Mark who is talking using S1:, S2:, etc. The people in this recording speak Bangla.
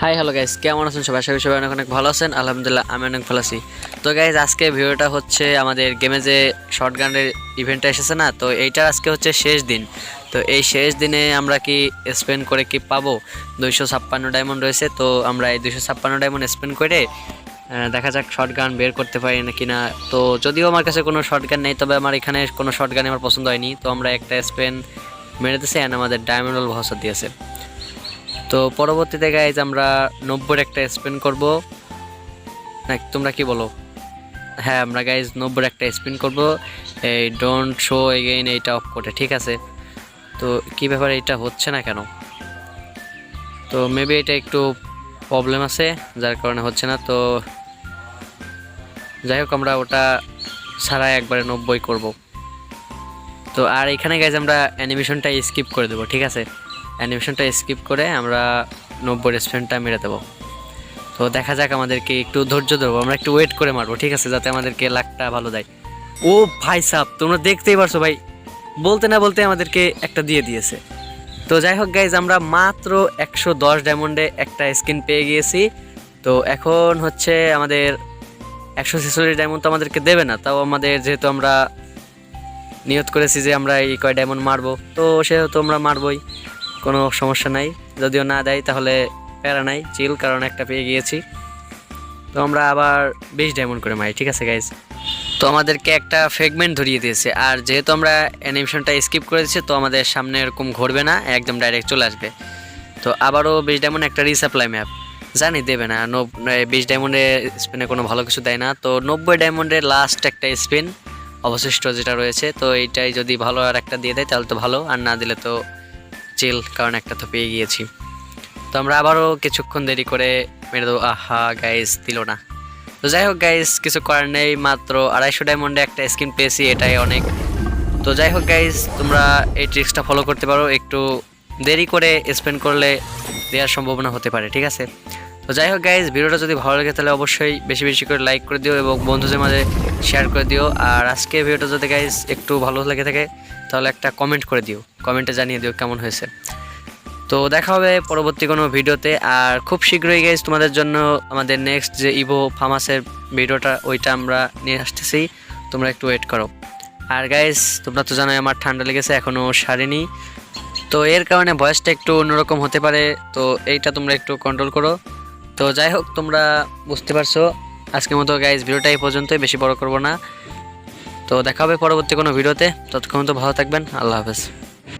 S1: হাই হ্যালো গাইস, কেমন আছেন সবাই? আশা করি সবাই অনেক অনেক ভালো আছেন। আলহামদুলিল্লাহ আমি অনেক ভালো আছি। তো গাইস, আজকে ভিডিওটা হচ্ছে আমাদের গেমে যে শর্টগানের ইভেন্টটা এসেছে না, তো এইটা আজকে হচ্ছে শেষ দিন। তো এই শেষ দিনে আমরা কি স্পেন্ড করে কি পাবো? 256 ডায়মন্ড রয়েছে, তো আমরা এই 256 ডায়মন্ড স্পেন্ড করে দেখা যাক শর্টগান বের করতে পারি না কিনা। তো যদিও আমার কাছে কোনো শর্টগান নেই, তবে আমার এখানে কোনো শর্টগান আমার পছন্দ হয়নি, তো আমরা একটা স্পেন্ড মেরে দিয়েছি অ্যান্ড আমাদের ডায়মন্ড ভাউচার দিয়েছে। তো পরবর্তীতে গাইজ আমরা 90 একটা স্পিন করব, না তোমরা কি বলো? হ্যাঁ, আমরা গাইজ 90 একটা স্পিন করব এই ডোন্ট শো এগেইন এইটা অফ করে, ঠিক আছে? তো কি ব্যাপারে এটা হচ্ছে না কেন? তো মেবি এটা একটু প্রবলেম আছে যার কারণে হচ্ছে না। তো যাই হোক, আমরা ওটা ছাড়াই একবারে 90 করব। তো আর এখানে গাইজ আমরা অ্যানিমেশনটা স্কিপ করে দেবো, ঠিক আছে? অ্যানিমেশনটা স্কিপ করে আমরা 90 স্পিনটা মেরে দেবো। তো দেখা যাক, আমাদেরকে একটু ধৈর্য ধরবো, আমরা একটু ওয়েট করে মারবো, ঠিক আছে? যাতে আমাদেরকে লাকটা ভালো দেয়। ও ভাই সাহ, তোমরা দেখতেই পারছো ভাই, বলতে না বলতে আমাদেরকে একটা দিয়ে দিয়েছে। তো যাই হোক গাইজ, আমরা মাত্র 110 ডায়মন্ডে একটা স্কিন পেয়ে গিয়েছি। তো এখন হচ্ছে আমাদের 146 ডায়মন্ড তো আমাদেরকে দেবে না, তাও আমাদের যেহেতু আমরা নিয়ত করেছি যে আমরা এই কয় ডায়মন্ড মারবো, তো সেহেতু আমরা মারবই, কোনো সমস্যা নাই। যদিও না দেয় তাহলে প্যারা নাই, চিল, কারণ একটা পেয়ে গিয়েছি। তো আমরা আবার 20 ডায়মন্ড করে মারি, ঠিক আছে গাইজ? তো আমাদেরকে একটা ফ্রেগমেন্ট ধরিয়ে দিয়েছে, আর যেহেতু আমরা অ্যানিমেশনটা স্কিপ করে দিচ্ছি, তো আমাদের সামনে এরকম ঘুরবে না, একদম ডাইরেক্ট চলে আসবে। তো আবারও 20 ডায়মন্ড একটা রিসাপ্লাই ম্যাপ, জানি দেবে না। 20 ডায়মন্ডে স্পিনে কোনো ভালো কিছু দেয় না। তো 90 ডায়মন্ডের লাস্ট একটা স্পিন অবশিষ্ট যেটা রয়েছে, তো এইটাই যদি ভালো আর একটা দিয়ে দেয় তাহলে তো ভালো, আর না দিলে তো চিল, কারণ একটা তো পেয়ে গিয়েছি। তো আমরা আবারও কিছুক্ষণ দেরি করে মেরে দেবো। আহা গাইজ, দিল না। তো যাই হোক গাইজ, কিছু করার নেই, মাত্র 250 ডায়মন্ডে একটা স্কিন পেয়েছি, এটাই অনেক। তো যাই হোক গাইজ, তোমরা এই ট্রিক্সটা ফলো করতে পারো, একটু দেরি করে স্পেন্ড করলে দেওয়ার সম্ভাবনা হতে পারে, ঠিক আছে? তো যাই হোক গাইজ, ভিডিওটা যদি ভালো লাগে তাহলে অবশ্যই বেশি বেশি করে লাইক করে দিও এবং বন্ধুদের মাঝে শেয়ার করে দিও। আর আজকে ভিডিওটা যদি গাইজ একটু ভালো লেগে থাকে তাহলে একটা কমেন্ট করে দিও, কমেন্টে জানিয়ে দিও কেমন হয়েছে। তো দেখা হবে পরবর্তী কোনো ভিডিওতে। আর খুব শীঘ্রই গাইজ তোমাদের জন্য আমাদের নেক্সট যে ইভো ফার্মাসের ভিডিওটা, ওইটা আমরা নিয়ে আসতেছি, তোমরা একটু ওয়েট করো। আর গাইজ, তোমরা তো জানোই আমার ঠান্ডা লেগেছে, এখনও সারেনি, তো এর কারণে ভয়েসটা একটু অন্যরকম হতে পারে, তো এইটা তোমরা একটু কন্ট্রোল করো। তো যাই হোক, তোমরা বুঝতে পারছো। আজকের মতো গাইজ ভিডিওটা এই পর্যন্তই, বেশি বড় করব না। তো দেখা হবে পরবর্তী কোনো ভিডিওতে, ততক্ষণ তো ভালো থাকবেন, আল্লাহ হাফেজ।